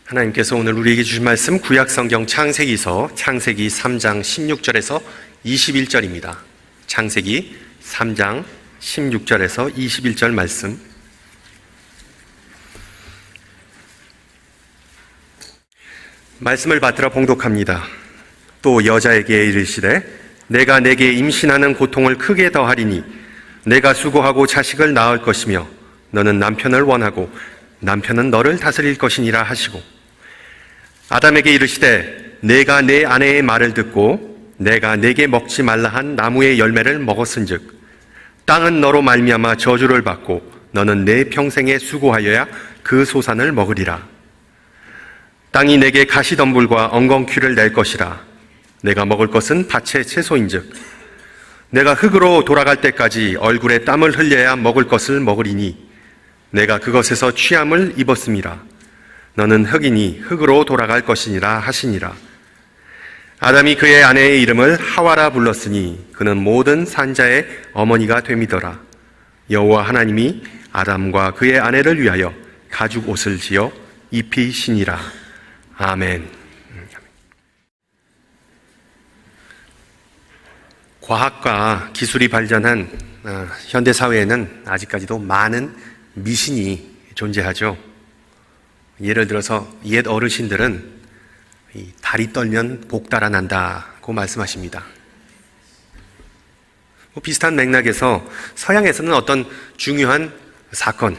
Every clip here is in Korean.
하나님께서 오늘 우리에게 주신 말씀 구약성경 창세기서 창세기 3장 16절에서 21절입니다. 창세기 3장 16절에서 21절 말씀. 말씀을 받들어 봉독합니다. 또 여자에게 이르시되 내가 내게 임신하는 고통을 크게 더하리니 내가 수고하고 자식을 낳을 것이며 너는 남편을 원하고 남편은 너를 다스릴 것이니라 하시고 아담에게 이르시되 내가 내 아내의 말을 듣고 내가 내게 먹지 말라 한 나무의 열매를 먹었은즉 땅은 너로 말미암아 저주를 받고 너는 내 평생에 수고하여야 그 소산을 먹으리라. 땅이 내게 가시덤불과 엉겅퀴를 낼 것이라. 내가 먹을 것은 밭의 채소인즉 내가 흙으로 돌아갈 때까지 얼굴에 땀을 흘려야 먹을 것을 먹으리니 내가 그것에서 취함을 입었음이라. 너는 흙이니 흙으로 돌아갈 것이니라 하시니라. 아담이 그의 아내의 이름을 하와라 불렀으니 그는 모든 산자의 어머니가 됨이더라. 여호와 하나님이 아담과 그의 아내를 위하여 가죽 옷을 지어 입히시니라. 아멘. 과학과 기술이 발전한 현대 사회에는 아직까지도 많은 미신이 존재하죠. 예를 들어서 옛 어르신들은 달이 떨면 복 달아난다고 말씀하십니다. 비슷한 맥락에서 서양에서는 어떤 중요한 사건,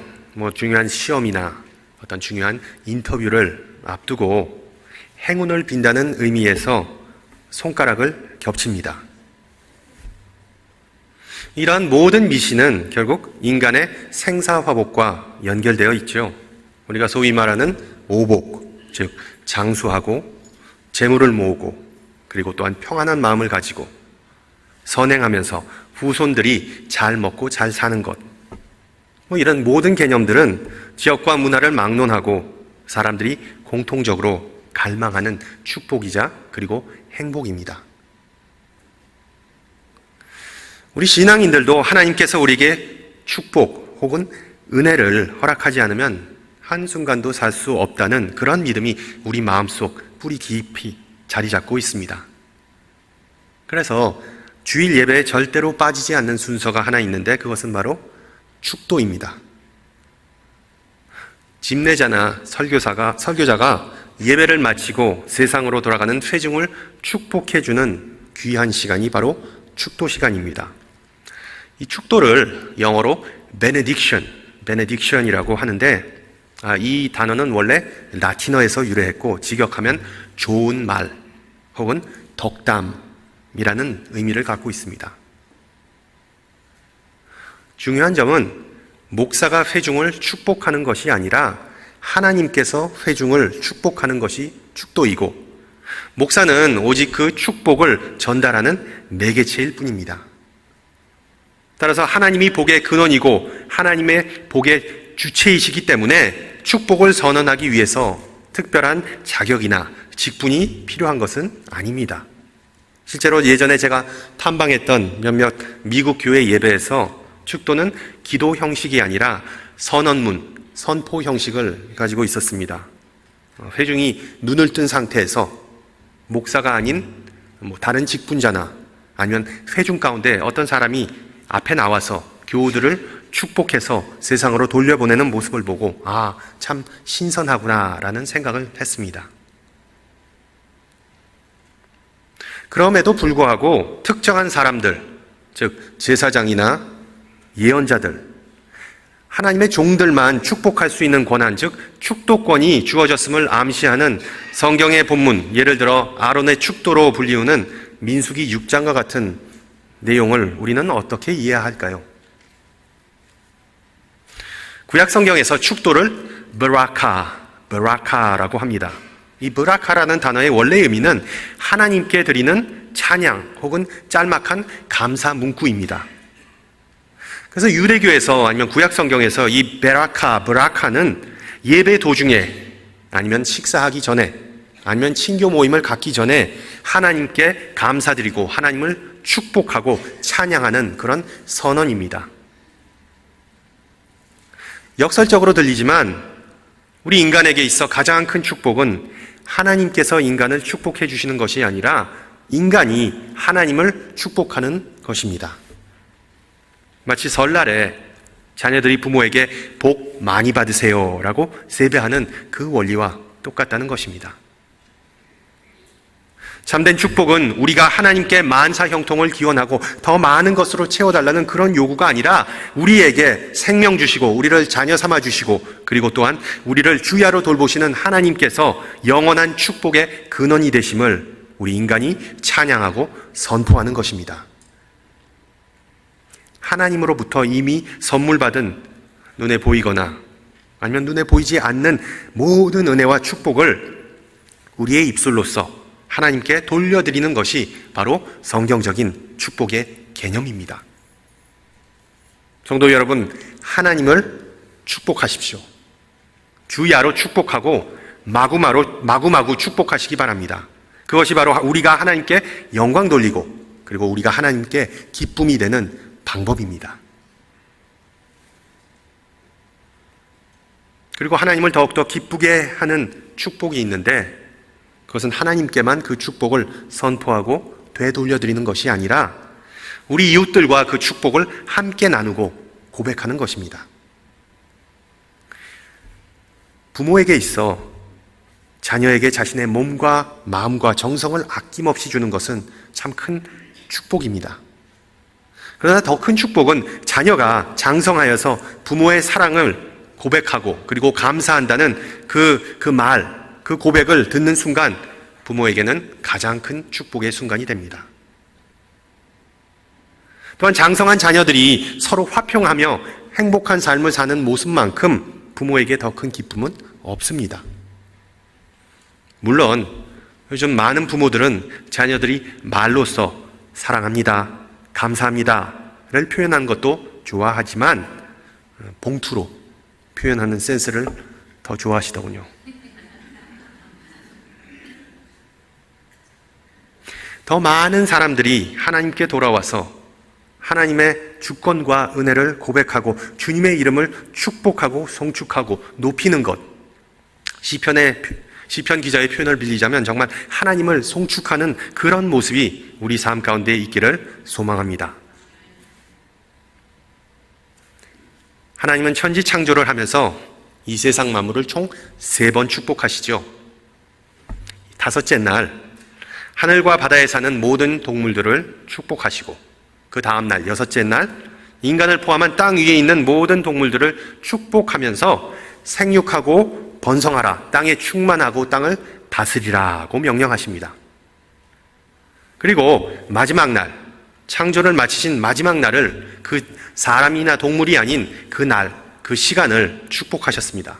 중요한 시험이나 어떤 중요한 인터뷰를 앞두고 행운을 빈다는 의미에서 손가락을 겹칩니다. 이러한 모든 미신은 결국 인간의 생사화복과 연결되어 있죠. 우리가 소위 말하는 오복, 즉 장수하고 재물을 모으고 그리고 또한 평안한 마음을 가지고 선행하면서 후손들이 잘 먹고 잘 사는 것, 이런 모든 개념들은 지역과 문화를 막론하고 사람들이 공통적으로 갈망하는 축복이자 그리고 행복입니다. 우리 신앙인들도 하나님께서 우리에게 축복 혹은 은혜를 허락하지 않으면 한순간도 살 수 없다는 그런 믿음이 우리 마음속 뿌리 깊이 자리 잡고 있습니다. 그래서 주일 예배에 절대로 빠지지 않는 순서가 하나 있는데 그것은 바로 축도입니다. 집례자나 설교자가 예배를 마치고 세상으로 돌아가는 회중을 축복해주는 귀한 시간이 바로 축도 시간입니다. 이 축도를 영어로 benediction이라고 하는데 이 단어는 원래 라틴어에서 유래했고 직역하면 좋은 말 혹은 덕담이라는 의미를 갖고 있습니다. 중요한 점은 목사가 회중을 축복하는 것이 아니라 하나님께서 회중을 축복하는 것이 축도이고 목사는 오직 그 축복을 전달하는 매개체일 뿐입니다. 따라서 하나님이 복의 근원이고 하나님의 복의 주체이시기 때문에 축복을 선언하기 위해서 특별한 자격이나 직분이 필요한 것은 아닙니다. 실제로 예전에 제가 탐방했던 몇몇 미국 교회 예배에서 축도는 기도 형식이 아니라 선언문, 선포 형식을 가지고 있었습니다. 회중이 눈을 뜬 상태에서 목사가 아닌 다른 직분자나 아니면 회중 가운데 어떤 사람이 앞에 나와서 교우들을 축복해서 세상으로 돌려보내는 모습을 보고 참 신선하구나라는 생각을 했습니다. 그럼에도 불구하고 특정한 사람들, 즉 제사장이나 예언자들, 하나님의 종들만 축복할 수 있는 권한, 즉 축도권이 주어졌음을 암시하는 성경의 본문, 예를 들어 아론의 축도로 불리우는 민수기 6장과 같은 내용을 우리는 어떻게 이해할까요? 구약 성경에서 축도를 브라카라고 합니다. 이 브라카라는 단어의 원래 의미는 하나님께 드리는 찬양 혹은 짤막한 감사 문구입니다. 그래서 유대교에서 아니면 구약 성경에서 이 브라카는 예배 도중에 아니면 식사하기 전에 아니면 친교 모임을 갖기 전에 하나님께 감사드리고 하나님을 축복하고 찬양하는 그런 선언입니다. 역설적으로 들리지만 우리 인간에게 있어 가장 큰 축복은 하나님께서 인간을 축복해 주시는 것이 아니라 인간이 하나님을 축복하는 것입니다. 마치 설날에 자녀들이 부모에게 복 많이 받으세요 라고 세배하는 그 원리와 똑같다는 것입니다. 참된 축복은 우리가 하나님께 만사 형통을 기원하고 더 많은 것으로 채워달라는 그런 요구가 아니라 우리에게 생명 주시고 우리를 자녀 삼아 주시고 그리고 또한 우리를 주야로 돌보시는 하나님께서 영원한 축복의 근원이 되심을 우리 인간이 찬양하고 선포하는 것입니다. 하나님으로부터 이미 선물 받은 눈에 보이거나 아니면 눈에 보이지 않는 모든 은혜와 축복을 우리의 입술로써 하나님께 돌려드리는 것이 바로 성경적인 축복의 개념입니다. 성도 여러분, 하나님을 축복하십시오. 주야로 축복하고 마구마구 축복하시기 바랍니다. 그것이 바로 우리가 하나님께 영광 돌리고 그리고 우리가 하나님께 기쁨이 되는 방법입니다. 그리고 하나님을 더욱더 기쁘게 하는 축복이 있는데 그것은 하나님께만 그 축복을 선포하고 되돌려드리는 것이 아니라 우리 이웃들과 그 축복을 함께 나누고 고백하는 것입니다. 부모에게 있어 자녀에게 자신의 몸과 마음과 정성을 아낌없이 주는 것은 참 큰 축복입니다. 그러나 더 큰 축복은 자녀가 장성하여서 부모의 사랑을 고백하고 그리고 감사한다는 그 고백을 듣는 순간 부모에게는 가장 큰 축복의 순간이 됩니다. 또한 장성한 자녀들이 서로 화평하며 행복한 삶을 사는 모습만큼 부모에게 더 큰 기쁨은 없습니다. 물론 요즘 많은 부모들은 자녀들이 말로써 사랑합니다, 감사합니다를 표현하는 것도 좋아하지만 봉투로 표현하는 센스를 더 좋아하시더군요. 더 많은 사람들이 하나님께 돌아와서 하나님의 주권과 은혜를 고백하고 주님의 이름을 축복하고 송축하고 높이는 것, 시편 기자의 표현을 빌리자면 정말 하나님을 송축하는 그런 모습이 우리 삶 가운데 있기를 소망합니다. 하나님은 천지 창조를 하면서 이 세상 만물을 총 3번 축복하시죠. 다섯째 날 하늘과 바다에 사는 모든 동물들을 축복하시고 그 다음 날 여섯째 날 인간을 포함한 땅 위에 있는 모든 동물들을 축복하면서 생육하고 번성하라, 땅에 충만하고 땅을 다스리라고 명령하십니다. 그리고 마지막 날, 창조를 마치신 마지막 날을 그 사람이나 동물이 아닌 그 날, 그 시간을 축복하셨습니다.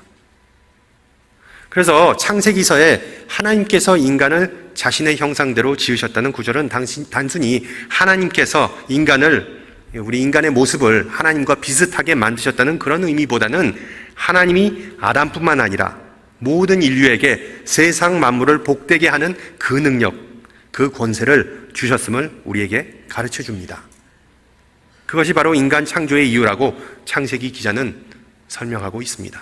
그래서 창세기서에 하나님께서 인간을 자신의 형상대로 지으셨다는 구절은 단순히 하나님께서 우리 인간의 모습을 하나님과 비슷하게 만드셨다는 그런 의미보다는 하나님이 아담뿐만 아니라 모든 인류에게 세상 만물을 복되게 하는 그 능력, 그 권세를 주셨음을 우리에게 가르쳐 줍니다. 그것이 바로 인간 창조의 이유라고 창세기 기자는 설명하고 있습니다.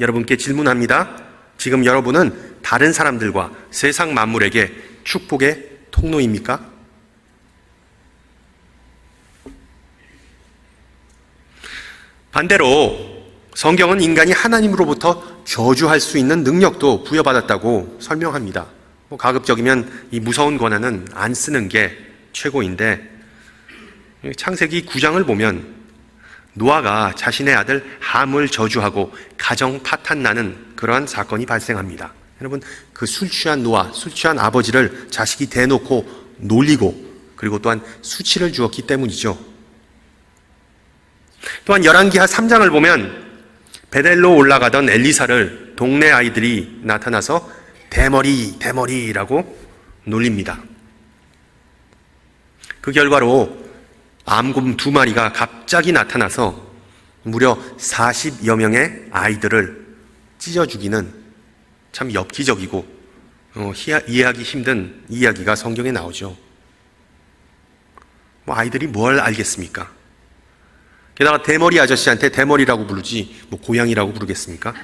여러분께 질문합니다. 지금 여러분은 다른 사람들과 세상 만물에게 축복의 통로입니까? 반대로 성경은 인간이 하나님으로부터 저주할 수 있는 능력도 부여받았다고 설명합니다. 가급적이면 이 무서운 권한은 안 쓰는 게 최고인데 창세기 9장을 보면 노아가 자신의 아들 함을 저주하고 가정 파탄 나는 그러한 사건이 발생합니다. 여러분, 그 술 취한 노아, 술 취한 아버지를 자식이 대놓고 놀리고 그리고 또한 수치를 주었기 때문이죠. 또한 열왕기하 3장을 보면 베델로 올라가던 엘리사를 동네 아이들이 나타나서 대머리라고 놀립니다. 그 결과로 암곰 2마리가 갑자기 나타나서 무려 40여 명의 아이들을 찢어 죽이는 참 엽기적이고 이해하기 힘든 이야기가 성경에 나오죠. 아이들이 뭘 알겠습니까? 게다가 대머리 아저씨한테 대머리라고 부르지 고양이라고 부르겠습니까?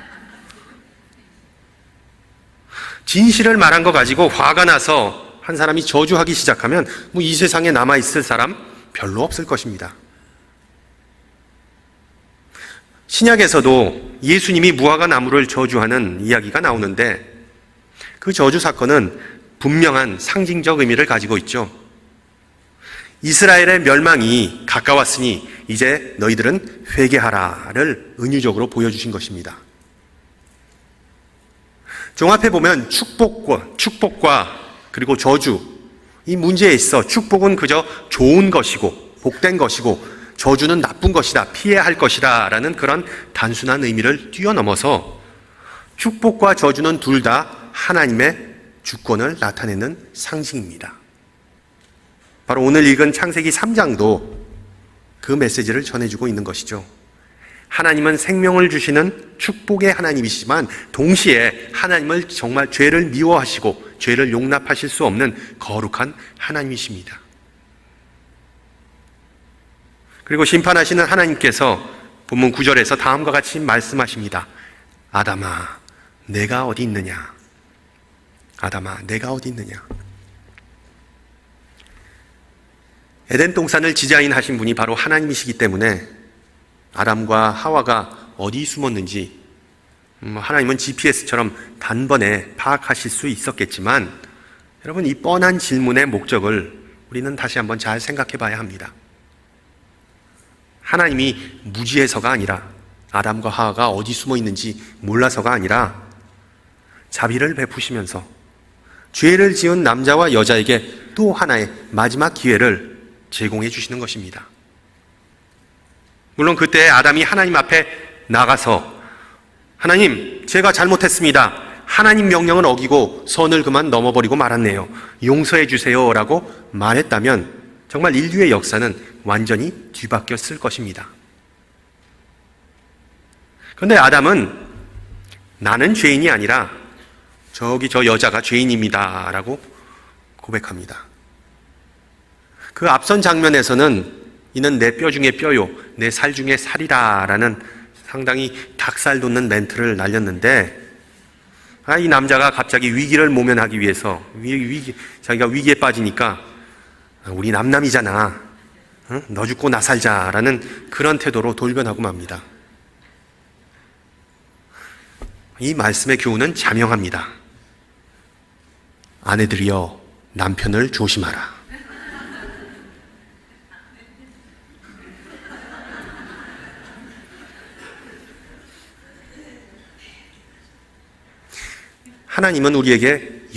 진실을 말한 거 가지고 화가 나서 한 사람이 저주하기 시작하면 이 세상에 남아있을 사람 별로 없을 것입니다. 신약에서도 예수님이 무화과 나무를 저주하는 이야기가 나오는데 그 저주 사건은 분명한 상징적 의미를 가지고 있죠. 이스라엘의 멸망이 가까웠으니 이제 너희들은 회개하라를 은유적으로 보여주신 것입니다. 종합해 보면 축복과 그리고 저주, 이 문제에 있어 축복은 그저 좋은 것이고 복된 것이고 저주는 나쁜 것이다, 피해야 할 것이다 라는 그런 단순한 의미를 뛰어넘어서 축복과 저주는 둘 다 하나님의 주권을 나타내는 상징입니다. 바로 오늘 읽은 창세기 3장도 그 메시지를 전해주고 있는 것이죠. 하나님은 생명을 주시는 축복의 하나님이시지만 동시에 하나님을 정말 죄를 미워하시고 죄를 용납하실 수 없는 거룩한 하나님이십니다. 그리고 심판하시는 하나님께서 본문 9절에서 다음과 같이 말씀하십니다. 아담아, 내가 어디 있느냐? 아담아, 내가 어디 있느냐? 에덴 동산을 디자인하신 분이 바로 하나님이시기 때문에 아담과 하와가 어디 숨었는지 하나님은 GPS처럼 단번에 파악하실 수 있었겠지만 여러분, 이 뻔한 질문의 목적을 우리는 다시 한번 잘 생각해 봐야 합니다. 하나님이 무지해서가 아니라 아담과 하와가 어디 숨어 있는지 몰라서가 아니라 자비를 베푸시면서 죄를 지은 남자와 여자에게 또 하나의 마지막 기회를 제공해 주시는 것입니다. 물론 그때 아담이 하나님 앞에 나가서 하나님, 제가 잘못했습니다. 하나님 명령을 어기고 선을 그만 넘어버리고 말았네요. 용서해 주세요 라고 말했다면 정말 인류의 역사는 완전히 뒤바뀌었을 것입니다. 그런데 아담은 나는 죄인이 아니라 저기 저 여자가 죄인입니다 라고 고백합니다. 그 앞선 장면에서는 이는 내 뼈 중에 뼈요 내 살 중에 살이다 라는 상당히 닭살 돋는 멘트를 날렸는데 이 남자가 갑자기 위기를 모면하기 위해서 자기가 위기에 빠지니까 우리 남남이잖아, 응? 너 죽고 나 살자라는 그런 태도로 돌변하고 맙니다. 이 말씀의 교훈은 자명합니다. 아내들이여, 남편을 조심하라. 하나님은 우리에게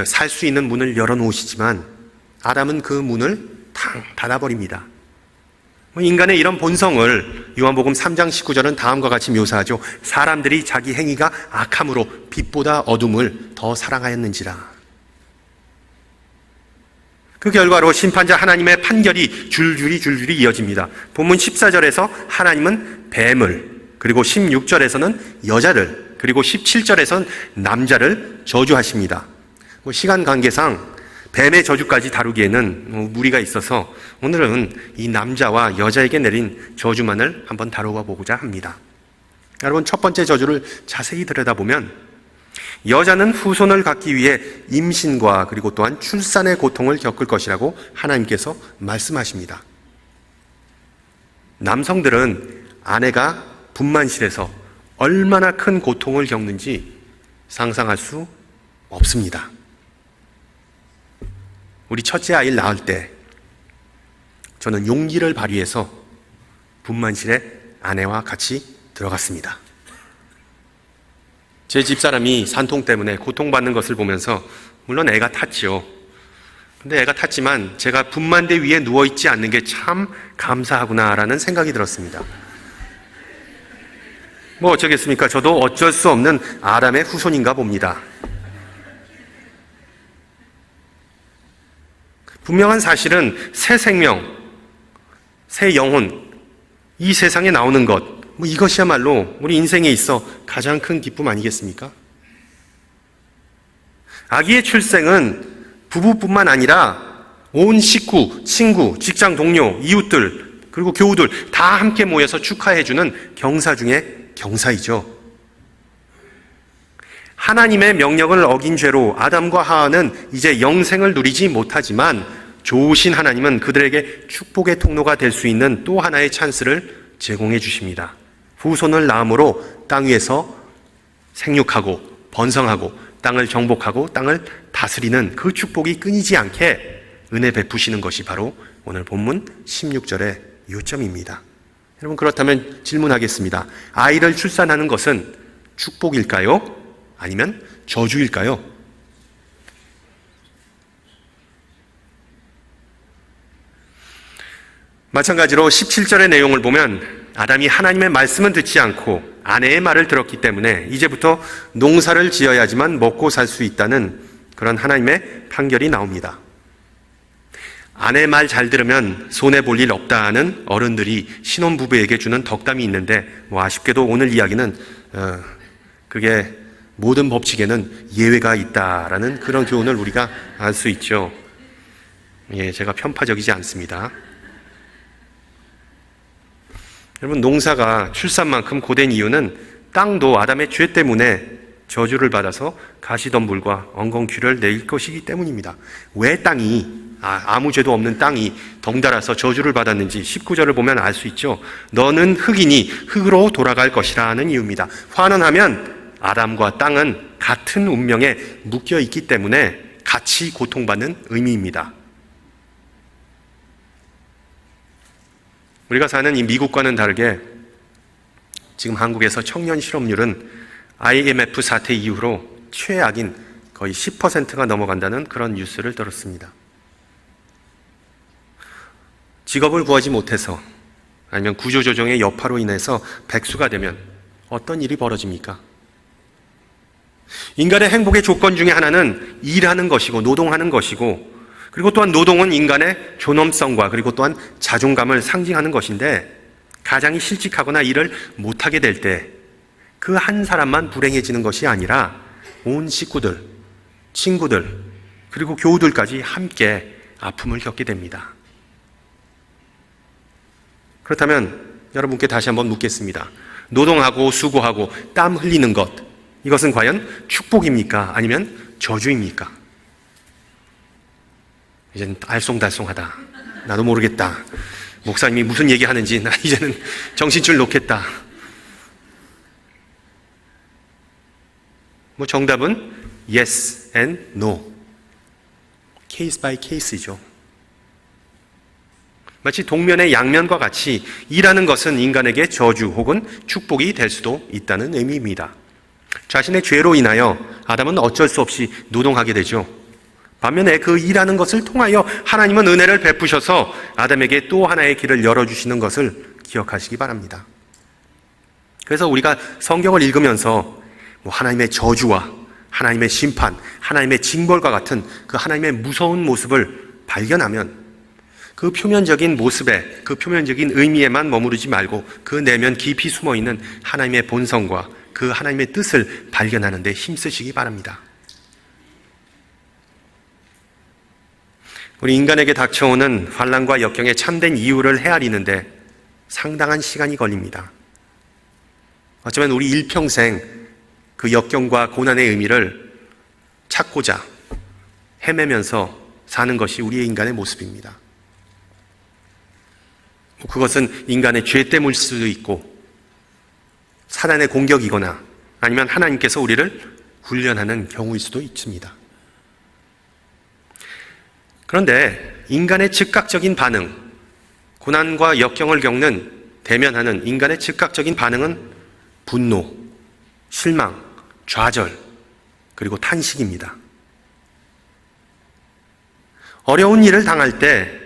살 수 있는 문을 열어놓으시지만 아담은 그 문을 탕 닫아버립니다. 인간의 이런 본성을 요한복음 3장 19절은 다음과 같이 묘사하죠. 사람들이 자기 행위가 악함으로 빛보다 어둠을 더 사랑하였는지라. 그 결과로 심판자 하나님의 판결이 줄줄이 이어집니다. 본문 14절에서 하나님은 뱀을, 그리고 16절에서는 여자를, 그리고 17절에서는 남자를 저주하십니다. 시간 관계상 뱀의 저주까지 다루기에는 무리가 있어서 오늘은 이 남자와 여자에게 내린 저주만을 한번 다루어 보고자 합니다. 여러분, 첫 번째 저주를 자세히 들여다보면 여자는 후손을 갖기 위해 임신과 그리고 또한 출산의 고통을 겪을 것이라고 하나님께서 말씀하십니다. 남성들은 아내가 분만실에서 얼마나 큰 고통을 겪는지 상상할 수 없습니다. 우리 첫째 아이를 낳을 때 저는 용기를 발휘해서 분만실에 아내와 같이 들어갔습니다. 제 집사람이 산통 때문에 고통받는 것을 보면서 물론 애가 탔지요. 근데 애가 탔지만 제가 분만대 위에 누워있지 않는 게 참 감사하구나라는 생각이 들었습니다. 뭐 어쩌겠습니까? 저도 어쩔 수 없는 아담의 후손인가 봅니다. 분명한 사실은 새 생명, 새 영혼, 이 세상에 나오는 것, 이것이야말로 우리 인생에 있어 가장 큰 기쁨 아니겠습니까? 아기의 출생은 부부뿐만 아니라 온 식구, 친구, 직장 동료, 이웃들, 그리고 교우들 다 함께 모여서 축하해주는 경사 중에 경사이죠. 하나님의 명령을 어긴 죄로 아담과 하와는 이제 영생을 누리지 못하지만 좋으신 하나님은 그들에게 축복의 통로가 될 수 있는 또 하나의 찬스를 제공해 주십니다. 후손을 낳음으로 땅 위에서 생육하고 번성하고 땅을 정복하고 땅을 다스리는 그 축복이 끊이지 않게 은혜 베푸시는 것이 바로 오늘 본문 16절의 요점입니다. 여러분, 그렇다면 질문하겠습니다. 아이를 출산하는 것은 축복일까요? 아니면 저주일까요? 마찬가지로 17절의 내용을 보면 아담이 하나님의 말씀은 듣지 않고 아내의 말을 들었기 때문에 이제부터 농사를 지어야지만 먹고 살 수 있다는 그런 하나님의 판결이 나옵니다. 아내 말 잘 들으면 손해볼 일 없다는 어른들이 신혼부부에게 주는 덕담이 있는데 아쉽게도 오늘 이야기는 그게 모든 법칙에는 예외가 있다라는 그런 교훈을 우리가 알 수 있죠. 제가 편파적이지 않습니다. 여러분, 농사가 출산만큼 고된 이유는 땅도 아담의 죄 때문에 저주를 받아서 가시덤불과 엉겅퀴를 낼 것이기 때문입니다. 왜 땅이 아무 죄도 없는 땅이 덩달아서 저주를 받았는지 19절을 보면 알 수 있죠. 너는 흙이니 흙으로 돌아갈 것이라는 이유입니다. 환원하면 아담과 땅은 같은 운명에 묶여 있기 때문에 같이 고통받는 의미입니다. 우리가 사는 이 미국과는 다르게 지금 한국에서 청년 실업률은 IMF 사태 이후로 최악인 거의 10%가 넘어간다는 그런 뉴스를 들었습니다. 직업을 구하지 못해서 아니면 구조조정의 여파로 인해서 백수가 되면 어떤 일이 벌어집니까? 인간의 행복의 조건 중에 하나는 일하는 것이고 노동하는 것이고, 그리고 또한 노동은 인간의 존엄성과 그리고 또한 자존감을 상징하는 것인데, 가장이 실직하거나 일을 못하게 될 때 그 한 사람만 불행해지는 것이 아니라 온 식구들, 친구들, 그리고 교우들까지 함께 아픔을 겪게 됩니다. 그렇다면 여러분께 다시 한번 묻겠습니다. 노동하고 수고하고 땀 흘리는 것, 이것은 과연 축복입니까? 아니면 저주입니까? 이제는 알쏭달쏭하다. 나도 모르겠다. 목사님이 무슨 얘기하는지 나 이제는 정신줄 놓겠다. 정답은 yes and no. 케이스 바이 케이스죠. 마치 동면의 양면과 같이 일하는 것은 인간에게 저주 혹은 축복이 될 수도 있다는 의미입니다. 자신의 죄로 인하여 아담은 어쩔 수 없이 노동하게 되죠. 반면에 그 일하는 것을 통하여 하나님은 은혜를 베푸셔서 아담에게 또 하나의 길을 열어주시는 것을 기억하시기 바랍니다. 그래서 우리가 성경을 읽으면서 하나님의 저주와 하나님의 심판, 하나님의 징벌과 같은 그 하나님의 무서운 모습을 발견하면 그 표면적인 모습에, 그 표면적인 의미에만 머무르지 말고 그 내면 깊이 숨어있는 하나님의 본성과 그 하나님의 뜻을 발견하는 데 힘쓰시기 바랍니다. 우리 인간에게 닥쳐오는 환난과 역경의 참된 이유를 헤아리는데 상당한 시간이 걸립니다. 어쩌면 우리 일평생 그 역경과 고난의 의미를 찾고자 헤매면서 사는 것이 우리의 인간의 모습입니다. 그것은 인간의 죄 때문일 수도 있고 사단의 공격이거나 아니면 하나님께서 우리를 훈련하는 경우일 수도 있습니다. 그런데 인간의 즉각적인 반응, 고난과 역경을 겪는 대면하는 인간의 즉각적인 반응은 분노, 실망, 좌절, 그리고 탄식입니다. 어려운 일을 당할 때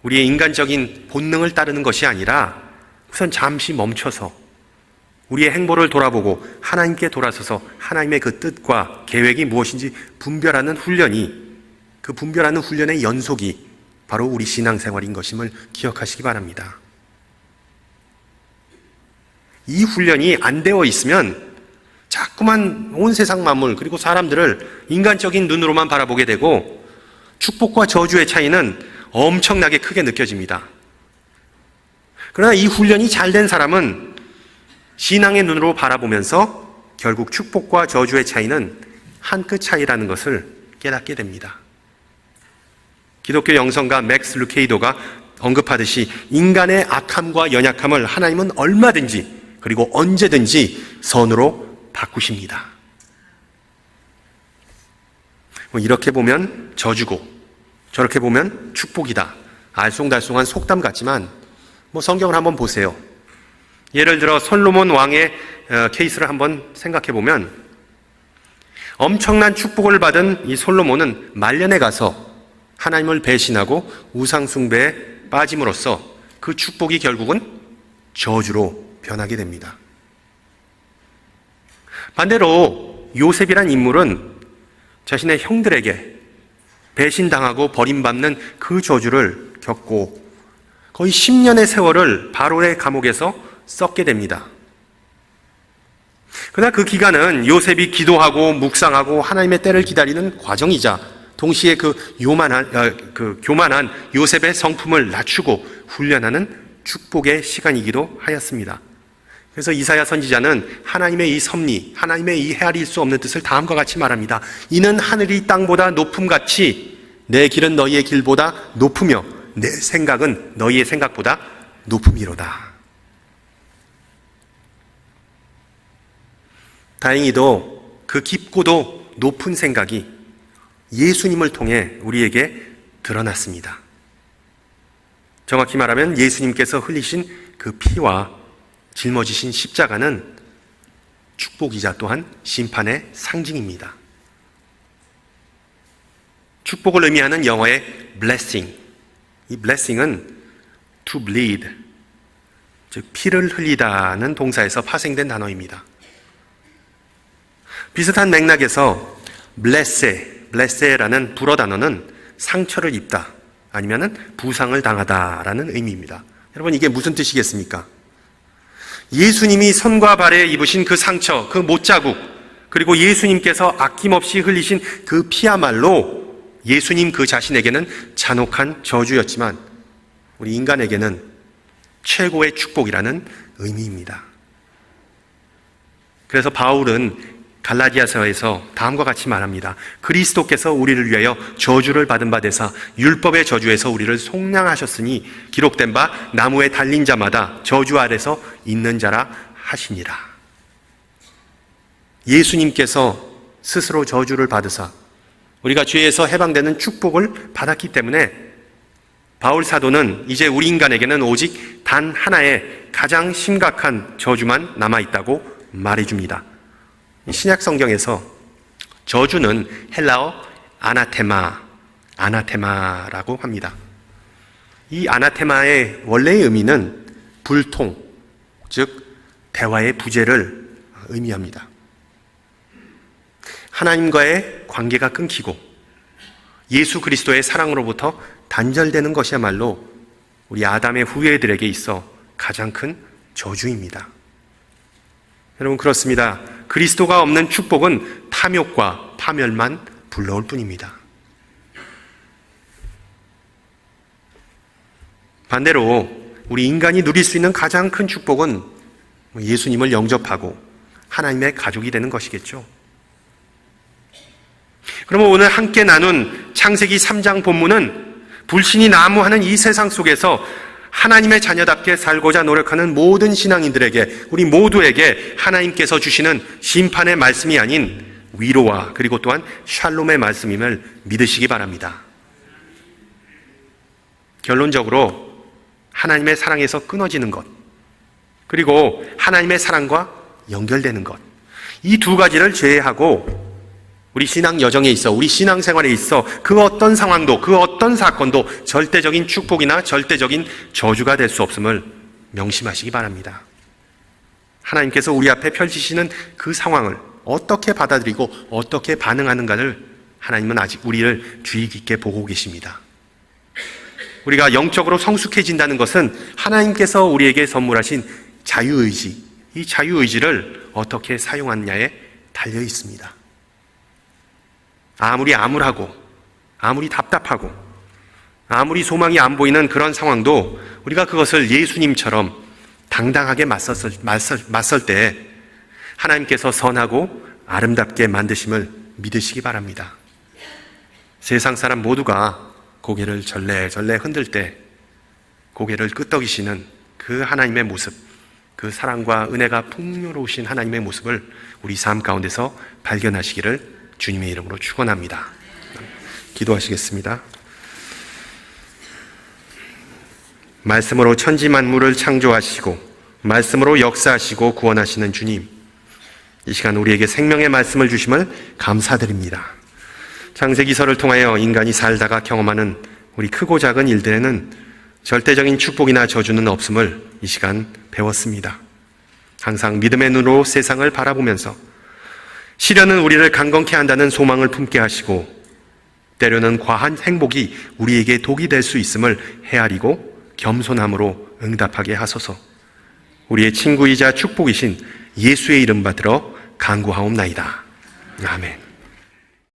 우리의 인간적인 본능을 따르는 것이 아니라 우선 잠시 멈춰서 우리의 행보를 돌아보고 하나님께 돌아서서 하나님의 그 뜻과 계획이 무엇인지 분별하는 훈련이, 그 분별하는 훈련의 연속이 바로 우리 신앙생활인 것임을 기억하시기 바랍니다. 이 훈련이 안 되어 있으면 자꾸만 온 세상 만물 그리고 사람들을 인간적인 눈으로만 바라보게 되고 축복과 저주의 차이는 엄청나게 크게 느껴집니다. 그러나 이 훈련이 잘 된 사람은 신앙의 눈으로 바라보면서 결국 축복과 저주의 차이는 한 끗 차이라는 것을 깨닫게 됩니다. 기독교 영성가 맥스 루케이도가 언급하듯이 인간의 악함과 연약함을 하나님은 얼마든지 그리고 언제든지 선으로 바꾸십니다. 이렇게 보면 저주고 저렇게 보면 축복이다. 알쏭달쏭한 속담 같지만 성경을 한번 보세요. 예를 들어 솔로몬 왕의 케이스를 한번 생각해 보면 엄청난 축복을 받은 이 솔로몬은 말년에 가서 하나님을 배신하고 우상 숭배에 빠짐으로써 그 축복이 결국은 저주로 변하게 됩니다. 반대로 요셉이란 인물은 자신의 형들에게 배신당하고 버림받는 그 저주를 겪고 거의 10년의 세월을 바로의 감옥에서 썩게 됩니다. 그러나 그 기간은 요셉이 기도하고 묵상하고 하나님의 때를 기다리는 과정이자 동시에 그 교만한 요셉의 성품을 낮추고 훈련하는 축복의 시간이기도 하였습니다. 그래서 이사야 선지자는 하나님의 이 섭리, 하나님의 이 헤아릴 수 없는 뜻을 다음과 같이 말합니다. 이는 하늘이 땅보다 높음같이 내 길은 너희의 길보다 높으며 내 생각은 너희의 생각보다 높음이로다. 다행히도 그 깊고도 높은 생각이 예수님을 통해 우리에게 드러났습니다. 정확히 말하면 예수님께서 흘리신 그 피와 짊어지신 십자가는 축복이자 또한 심판의 상징입니다. 축복을 의미하는 영어의 blessing, 이 blessing은 to bleed, 즉 피를 흘리다는 동사에서 파생된 단어입니다. 비슷한 맥락에서 blesse라는 불어 단어는 상처를 입다 아니면 부상을 당하다라는 의미입니다. 여러분 이게 무슨 뜻이겠습니까? 예수님이 손과 발에 입으신 그 상처, 그 못자국, 그리고 예수님께서 아낌없이 흘리신 그 피야말로 예수님 그 자신에게는 잔혹한 저주였지만 우리 인간에게는 최고의 축복이라는 의미입니다. 그래서 바울은 갈라디아서에서 다음과 같이 말합니다. 그리스도께서 우리를 위하여 저주를 받은 바 되사 율법의 저주에서 우리를 속량하셨으니 기록된 바 나무에 달린 자마다 저주 아래서 있는 자라 하시니라. 예수님께서 스스로 저주를 받으사 우리가 죄에서 해방되는 축복을 받았기 때문에 바울 사도는 이제 우리 인간에게는 오직 단 하나의 가장 심각한 저주만 남아있다고 말해줍니다. 신약 성경에서 저주는 헬라어 아나테마라고 합니다. 이 아나테마의 원래의 의미는 불통, 즉 대화의 부재를 의미합니다. 하나님과의 관계가 끊기고 예수 그리스도의 사랑으로부터 단절되는 것이야말로 우리 아담의 후예들에게 있어 가장 큰 저주입니다. 여러분 그렇습니다. 그리스도가 없는 축복은 탐욕과 파멸만 불러올 뿐입니다. 반대로 우리 인간이 누릴 수 있는 가장 큰 축복은 예수님을 영접하고 하나님의 가족이 되는 것이겠죠. 그러면 오늘 함께 나눈 창세기 3장 본문은 불신이 난무하는 이 세상 속에서 하나님의 자녀답게 살고자 노력하는 모든 신앙인들에게, 우리 모두에게 하나님께서 주시는 심판의 말씀이 아닌 위로와 그리고 또한 샬롬의 말씀임을 믿으시기 바랍니다. 결론적으로 하나님의 사랑에서 끊어지는 것, 그리고 하나님의 사랑과 연결되는 것, 이 두 가지를 제외하고 우리 신앙 여정에 있어, 우리 신앙 생활에 있어 그 어떤 상황도, 그 어떤 사건도 절대적인 축복이나 절대적인 저주가 될 수 없음을 명심하시기 바랍니다. 하나님께서 우리 앞에 펼치시는 그 상황을 어떻게 받아들이고 어떻게 반응하는가를 하나님은 아직 우리를 주의 깊게 보고 계십니다. 우리가 영적으로 성숙해진다는 것은 하나님께서 우리에게 선물하신 자유의지, 이 자유의지를 어떻게 사용하느냐에 달려 있습니다. 아무리 암울하고 아무리 답답하고 아무리 소망이 안 보이는 그런 상황도 우리가 그것을 예수님처럼 당당하게 맞설 때 하나님께서 선하고 아름답게 만드심을 믿으시기 바랍니다. 세상 사람 모두가 고개를 절레절레 흔들 때 고개를 끄덕이시는 그 하나님의 모습, 그 사랑과 은혜가 풍요로우신 하나님의 모습을 우리 삶 가운데서 발견하시기를 주님의 이름으로 축원합니다. 기도하시겠습니다. 말씀으로 천지 만물을 창조하시고 말씀으로 역사하시고 구원하시는 주님, 이 시간 우리에게 생명의 말씀을 주심을 감사드립니다. 창세기서를 통하여 인간이 살다가 경험하는 우리 크고 작은 일들에는 절대적인 축복이나 저주는 없음을 이 시간 배웠습니다. 항상 믿음의 눈으로 세상을 바라보면서 시련은 우리를 강건케 한다는 소망을 품게 하시고 때로는 과한 행복이 우리에게 독이 될 수 있음을 헤아리고 겸손함으로 응답하게 하소서. 우리의 친구이자 축복이신 예수의 이름 받들어 간구하옵나이다. 아멘.